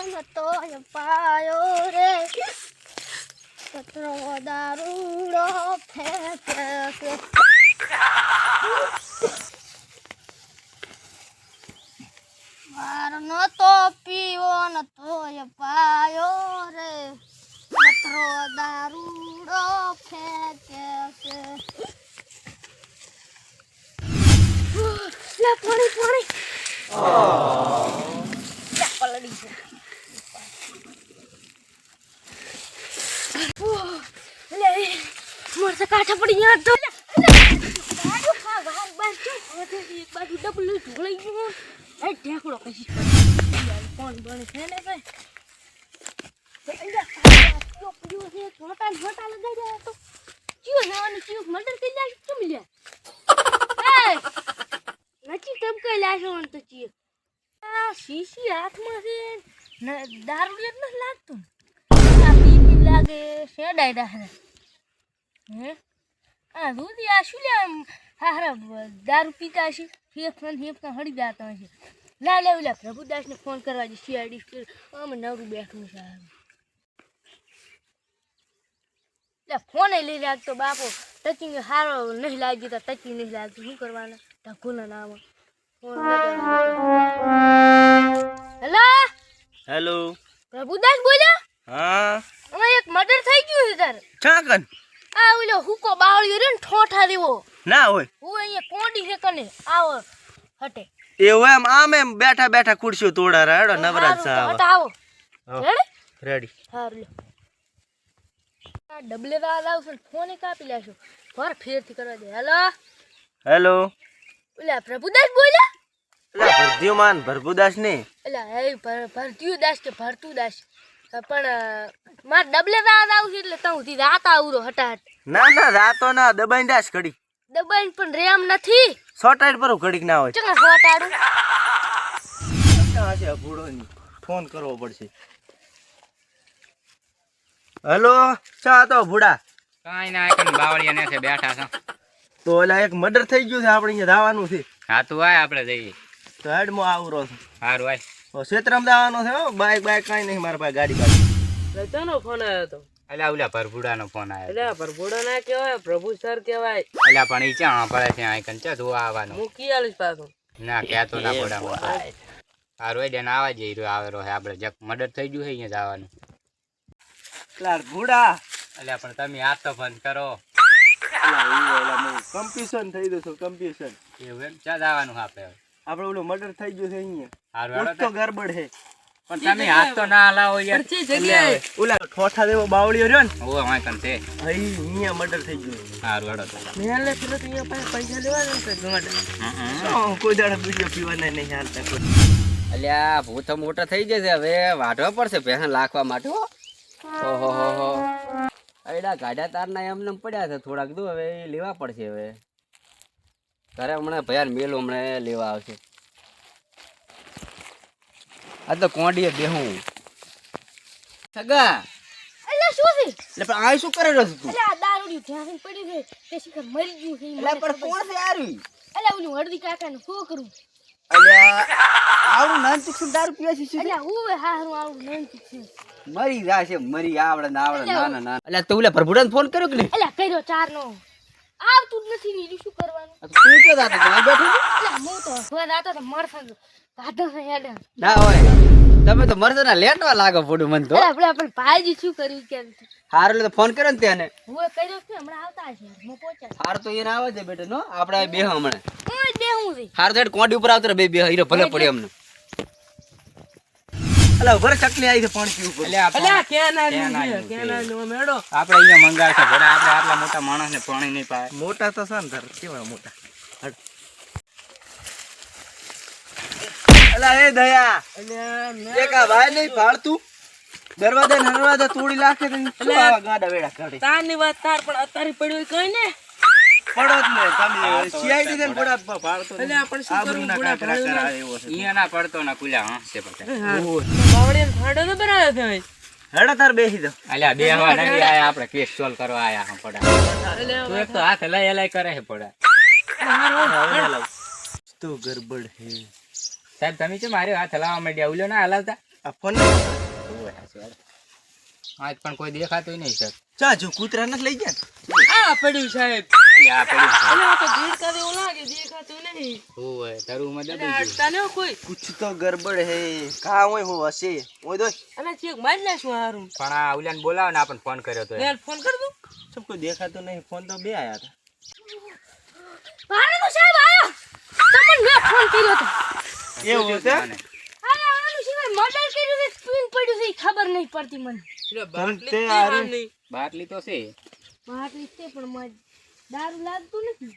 તો પાયો રે કચરો દારૂડો ફેંકે છે. મારો નતો પીવો નતો પાયો રે કચરો દારૂડો ફેંકે છે. લે પાણી પાણી પલડી છે. લે મોરસે કાઠા પડી ગયા તો એક બાજુ ડબલ ઢોળાઈ ગયું. એ ઢેકડો કશી કોણ બને છે ને ભાઈ છોટા છોટા લગાઈ રહ્યા તો ચિયો જવાની ચિયો મર્ડર કરી જાય કેમ લ્યા નચી તબ કઈ લાશો તો ચિયો આ શીશી હાથમાં છે ને દારૂ જ ન લાગતું આ પી લાગે શેડાઈ રહે હે આ દૂધી આ શું લે હારા દારૂ પીતા છે ફેફન હળી જાતા છે. લા લે ઓલા પ્રભુદાસને ફોન કરવા દે સીઆઈડી અમે નવરું બેઠું છે. લે ફોન લઈ રાખતો બાપો ટચિંગ હારો નહીં લાગી તો ટચિંગ નહીં લાગતું શું કરવાના ઢાકુના નામ ફોન હેલો હેલો પ્રભુદાસ બોલ્યા? હા હવે એક મર્ડર થઈ ગયું છે તારે ચાકન આ ઓલો હુકો બાવળ્યો રે ને ઠોઠા દેવો ના હોય હું અહીંયા કોંડી છે કને આવો હટે એવું એમ આમ એમ બેઠા બેઠા ખુરશીઓ તોડા રેડો નવરાજ સાહેબ હટ આવો રેડી રેડી હારું લે આ ડબલે રાત આવશે ફોન કાપી લેશો ફર ફેરથી કરવા દે. હેલો હેલો ઓલા પ્રભુદાસ બોલ્યા? એટલે ભરદ્યુમાન ભરભુદાસ ને એલા હે ભરતું દાસ કે ભરતું દાસ પણ માર ડબલે રાત આવશે એટલે તું થી રાત આવરો હટાટ ના ના રાતો ના દબાઈ દાસ ઘડી દબાઈને પણ રેમ નથી સોટાઈટ પર ઘડીક ના હોય ચંગા સોટાડું છે ભૂડો ફોન કરવો પડશે. હેલો ચા તો ભૂડા કાઈ ના કન બાવળિયા ને છે બેઠા છે તો ઓલા એક મર્ડર થઈ ગયું છે આપણે અહીંયા જવાનું છે હા તું આય આપણે જઈએ તો હેડમાં આવરો છે હારું આય તો ક્ષેત્રમાં જવાનો છે હો બાઈક કાંઈ નહીં મારા પાસે ગાડી કાઢી રતાનો ફોન આવ્યો તો અલ્યા ઓલા પરભુડાનો ફોન આવ્યો એટલે પરભોડા ના કહેવાય પ્રભુ સર કહેવાય અલ્યા પણ ઈ ચા પડે છે આ કન ચા જોવા આવવાનું મૂકી આલીશ પાછો ના કહેતો ના પડા હારું આઈ દેન આવા જઈ રહ્યો આવેરો હે આપણે જક મર્ડર થઈ ગયું છે અહીંયા જવાનું. ક્લાર ભૂડા અલ્યા પણ તમે હાથ તો બંધ કરો કમ્પિશન થઈ ગયું છે કમ્પિશન એવું એમ ચા જવાનું આપણે હવે આપણે ઓલું મર્ડર થઈ ગયું છે અહીંયા હારું કુછ હેડો તો ગરબડ છે પણ તમે હાથ તો ના હલાવો યાર પરચી જગ્યાએ ઓલા ઠોઠા દેવો બાવળિયો રહ્યો ને ઓ અમાય કન છે અહીંયા મર્ડર થઈ ગયું હારું હેડો તો મેલે પેલો તો અહીંયા પાસે પૈસા લેવાના છે ગમાડે કોઈ દાડો બીજો પીવાના નહીં હાલતા કોઈ. અલ્યા ભૂત મોટા થઈ જશે હવે વાઢવા પડશે ભેહા લાખવા માટે હો. ઓહો હો હો એડા ગાડા તારના એમને પડ્યા છે થોડાક દો હવે એ લેવા પડશે હવે ઘરે હમણાં ભયાન મેલો હમણાં લેવા આવશે. આ તો કોંડીએ બેહું સગા એટલે શું છે એટલે પણ આ શું કરે રહ્યો તું એટલે આ દારૂડી ધ્યાન પડી છે તે શિખર મરી ગયું છે એટલે પણ કોણ છે આરી એટલે ઓલું હળદી કાકાનું છોકરું અલ્યા આવું નાનચુક શું દારૂ પીવે છે એટલે હું હારું આવું નહીં છે મરી જાશે મરી આવડે ના આવડે ના ના અલ્યા તું ઓલા પ્રભુડાને ફોન કર્યો કે નહીં એટલે કર્યો 4 નો આવતું જ નથી નીલું શું કરવાનું તું તો જાતો તો અહીં બેઠો એટલે હું તો ઘર આતો તો મરસા કાઢો છે હેડે ના હોય તમે તો મરસના લેટવા લાગો પડું મન તો આપણે ભાઈજી શું કર્યું કે હાર એટલે ફોન કર્યો ને તેને હું કર્યો છે હમણાં આવતા છે હું પહોંચ્યા હાર તો એને આવે છે બેટે નો આપણે બે હમણે હું દેવું છે હાર તો કોંડી ઉપર આવતો બે બે હીરો ભલે પડે અમને અલા ઉભર ચકલી આવી છે પાણી પીવું પડે. અલ્યા કેના નો મેડો આપણે અહીંયા મંગાવશે ભલે આપણે આટલા મોટા માણસને પાણી નહીં પાય મોટા તો છે ને ધર કેવા મોટા અલા એ દયા એક આ ભાઈ નહીં ભાળતું દરવાજા ને દરવાજા તોડી નાખે તો શું આવા ગાડા વેડા કાઢે તારની વાત તાર પણ અત્યારે પડ્યો કઈ ને પડો જ ને તમે સીઆઈડી ને પડા ભાળતો અલ્યા પણ શું કરું બુડા કરાય એવો છે અહીંયા ના પડતો ના ખુલ્યા હશે પછી બાવળીને ફાડો તો બરાબર છે ભાઈ હેડો તાર બેસી દો અલ્યા બે હવા નથી આયા આપણે કેસ સોલ્વ કરવા આયા હા પડા તું એક તો હાથ હલાઈ હલાઈ કરે છે પડા તો ગરબડ હે સાહેબ તમે છે મારે હાથ હલાવવા માંડ્યા ઉલ્યો ના હલાવતા આ ફોન આજ પણ કોઈ દેખાતું નહીં સર. ચા જો કૂતરા નથી લઈ ગયા આ પડ્યું સાહેબ. એટલે આ પડ્યું છે. અલે આ તો દેડકા જેવું લાગે, દેખાતું નહીં. ઓય તરુમાં અલે દબાઈ ગયું. હટતા ન કોઈ. કુછ તો ગરબડ હે કા હોય હું હશે ઓય દોય અલે ચેક મારી નાખશું હારું. પણ આ ઉલાને બોલાવો ને આપણને ફોન કર્યો તો એ. લે ફોન કર દઉં. સબ કોઈ દેખાતો નહીં ફોન તો બે આયા હતા ભારે તો સાહેબ આયો તમને મેં ફોન કર્યો હતો એવું છે અરે આનું સિવાય મર્ડર કર્યું છે પિન પડ્યું છે ઈ ખબર નહીં પડતી મને એટલે બાટલી તે જ હારું. નહીં. બાટલી તો છે. બાટલી છે પણ મને દારૂ લાગતું નથી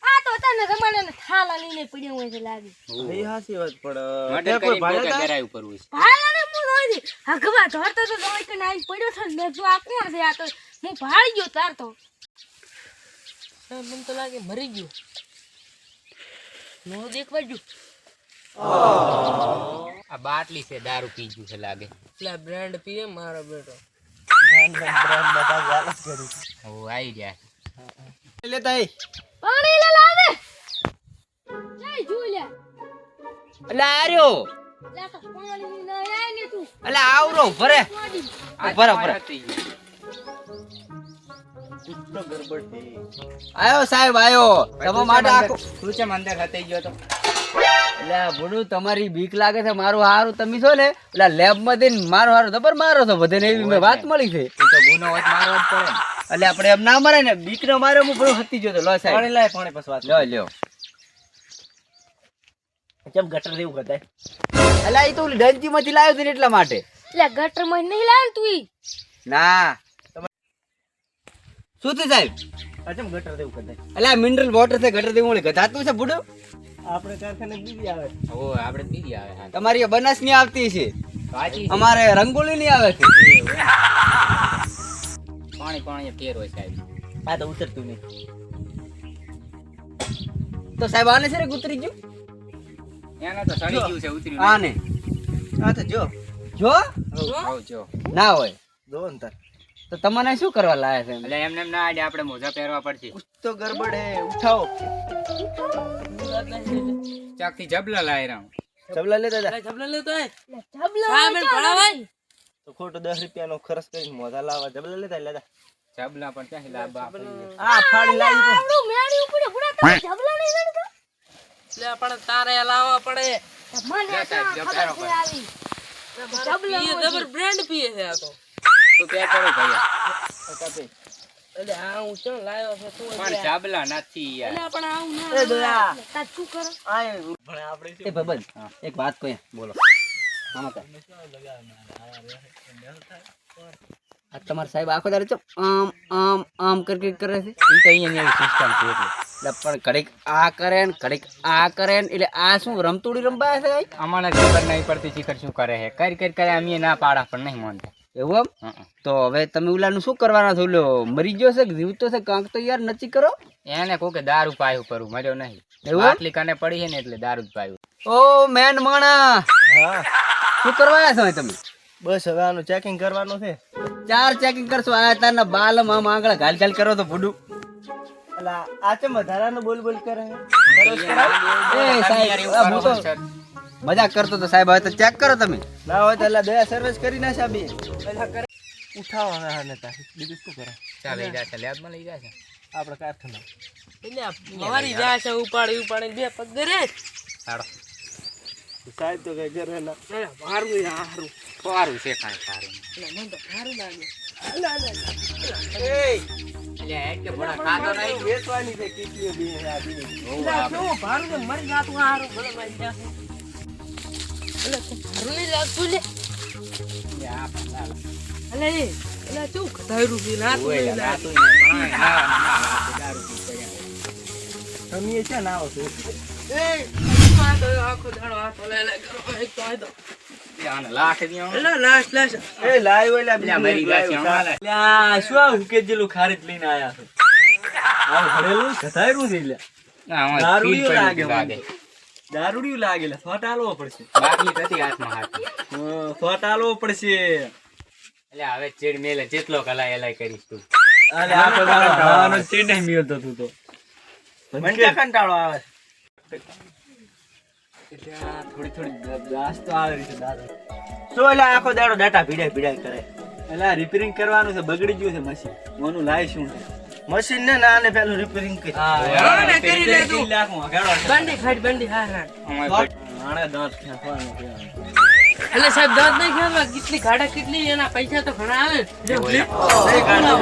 આ તો તને રમાડે થાલા લઈને પડ્યો હોય છે લાગે એ હાસી વાત પણ મર્ડર તે કોઈ કરીને ભાડે પોતે ઘેરાયું કરવું છે. ભાલાને હું જોઈ હગવા ધરતો તો જોઈ કે નાઈ પડ્યો છે ને મેં જો આ કોણ છે આ તો હું ભાળી ગયો તાર તો સાહેબ, મને તો લાગે મરી ગયો. નો દેખવા જો. આ બાટલી છે દારૂ પી ગયું છે લાગે. એટલે આ બ્રાન્ડ પીએ મારો બેટો. બ્રાન્ડ બધા ગાલ જ કર્યું ઓ આવી ગયા. લેતા એ પાણી લે લાવે જઈ જોઈ લે એટલે આર્યો. લે તો પાણી ન આય ને તું એટલે આવરો ભરે. પાણી ભરે ભરે. કુછ તો ગરબડ હે આયો સાહેબ આયો. તમારા માટે આખો તું ચમ અંદર હતાઈ ગયો તો. એટલે ભૂડું તમારી બીક લાગે છે મારું હારું તમે છો ને એટલે લેબ માં દઈને મારો હારું જબર મારો છો બધે એવી મેં વાત મળી છે. તો ગુનો હોય મારવો જ પડે ને. એટલે આપણે એમ ના મરે ને બીક નો મારે હું બધું હતી ગયો તો લો સાહેબ. પાણી લાય પાણી પછી વાત લ્યો લ્યો. કેમ ગટર જેવું કદાય એટલે એ તો ઓલી ડંચી માંથી લાવ્યો હતો ને એટલા માટે. લે ગટર માં નહીં લાવ તું ઈ ના શું થયું સાહેબ? કેમ ગટર જેવું કદાય એટલે મિનરલ વોટર છે ગટર દેવું ગધાતું છે ભૂડું. આપણે કારખાને બીજી આવે ઓ આપણે બીજી આવે. તમારી એ બનાસ ની આવતી છે અમારે રંગોળી ની આવે છે. પાણી પાણી ફેર હોય સાહેબ. આ તો ઉતરતું નહીં તો સાહેબ આને છે રે ઉતરી ગયું. એને તો સડી ગયું છે ઉતર્યું. આને આ તો જો જો જો ના હોય જો અંતર તો તમને શું કરવા લાયા છે? એટલે એમને એમ ના આડે આપણે મોજા પહેરવા પડશે. કુછ તો ગરબડ હે ઉઠાઓ ચાક થી જબલા લાય રામ. ચબલા લેતા જા અલે જબલા લેતો આય. લે જબલા સાહેબ એને ભણાવાય. તો ખોટો 10 રૂપિયાનો ખર્ચ કરીને મોઢા લાવવા જબલા લેતા જબલા પણ ક્યાં લાવવા આપણે? આ ફાડી લાવી તો આપણું મેળી ઉપડે બુડા તમે જબલા નહીં ગણતા એટલે પણ તારે લાવવા પડે. મને લે સાહેબ, તો જબલા ખબર છે આવી જબલા પીએ જબર બ્રાન્ડ પીએ છે આ તો. તો ત્યાં કરો ભૈયા. એટલે આ હું ચો લાવ્યો છે તું પણ જબલા નથી યાર. એટલે પણ આવું ના એ દોયા તાર શું કરો આય ભણે આપણે એ ભાઈબંધ એક વાત કહે બોલો. આમાં કર. આ તમારા સાહેબ આખો દાડો ચમ આમ કરે છે. એ તો અહીંયા સિસ્ટમ છે એટલે પણ ઘડીક આ કરે ને ઘડીક આ કરે ને એટલે આ શું રમતુડી રમવા છે? અમારે ખબર નહીં પડતી શીખર શું કરે છે. કરી કરે અમે ના પાડા પણ નહીં માનતા એવું એમ. તો હવે તમે ઓલાનું શું કરવાના છો? ઓલો મરી ગયો છે કે જીવતો છે કાંક તો યાર નક્કી કરો. એને કહું કે દારૂ પાયું કરું મર્યો નહીં એવું આટલી કાને પડી છે ને એટલે દારૂ જ પાયું. ઓ મેન માણા હા શું કરવા છો તમે? બસ હવે આનું ચેકિંગ કરવાનું છે 4 ચેકિંગ કરશો. આ તારના બાલ આમ આગળ ઘાલ કરો તો ભૂડું. એટલે આ ચમ વધારાનું બોલ બોલ કરે એ સાહેબ હું તો મજાક કરતો તો સાહેબ. હવે તો ચેક કરો તમે. ના હોય તો એટલે બે સર્વિસ કરી ના સાબી ઉઠાવવા હા નતા બીજું શું કરે ચાલ લઈ જાય લેબ માં લઈ જાય છે આપણે કારખાના એટલે મારી જાય છે ઉપાડી બે પગ દરે. સાડો સાહેબ તો કઈ કરે ના અરે મારું હારું. સારું છે કાંઈ સારું. એટલે મને તો સારું લાગે. એ એટલે હેડ કે ભણા ખાતો નહીં. વેચવાની છે કેટલી બી આ બી એટલે કેવું ભારું છે મરી જાતું હારું ભલે મારી જાતું. એટલે તો ભારું નહીં લાગતું લે. એટલે એ એટલે કેવું ખધાયરું છે નાતું નહીં લાગતું. તમે છે ના આવશે એ આ તો આખો દાડો હાથ લે કરો એક તો આ તો એટલે લાશ એ લાઈવ ઓલા લ્યા, મરી ગયા છે હમણાં. લ્યા શું આ હુકે જેલું ખારીજ લઈને આયા છો આ ભરેલું કથાયરું છે લ્યા દારૂડિયું લાગે મને. દારૂડિયું લાગે લ્યા ફોટ આલવો પડશે ફોટ આલવો પડશે હવે ચીડ મેલે જેટલો કલાય એલાય કરીશ તું. અરે આ તો ખાવાનો ચીડ નહીં મિલતો તું તો મને ક્યાં કંટાળો આવે એટલે આ થોડી દાસ તો આવે છે દાદા તો એટલે આખો દાડો ડાટા ભીડાય કરે. એટલે રિપેરિંગ કરવાનું છે, બગડી ગયું છે મશીન. મોનું લાય શું છે? મશીન ને ના ને પેલું રિપેરિંગ કરી. હા, ને કરી લે તું. બંડી ખાટ બંડી હા હા આણે દાંત ખેંચવાનું છે. એટલે સાહેબ દાંત નહીં ખાવા કેટલી ગાડા કેટલી એના પૈસા તો ઘણા આવે જો પકડો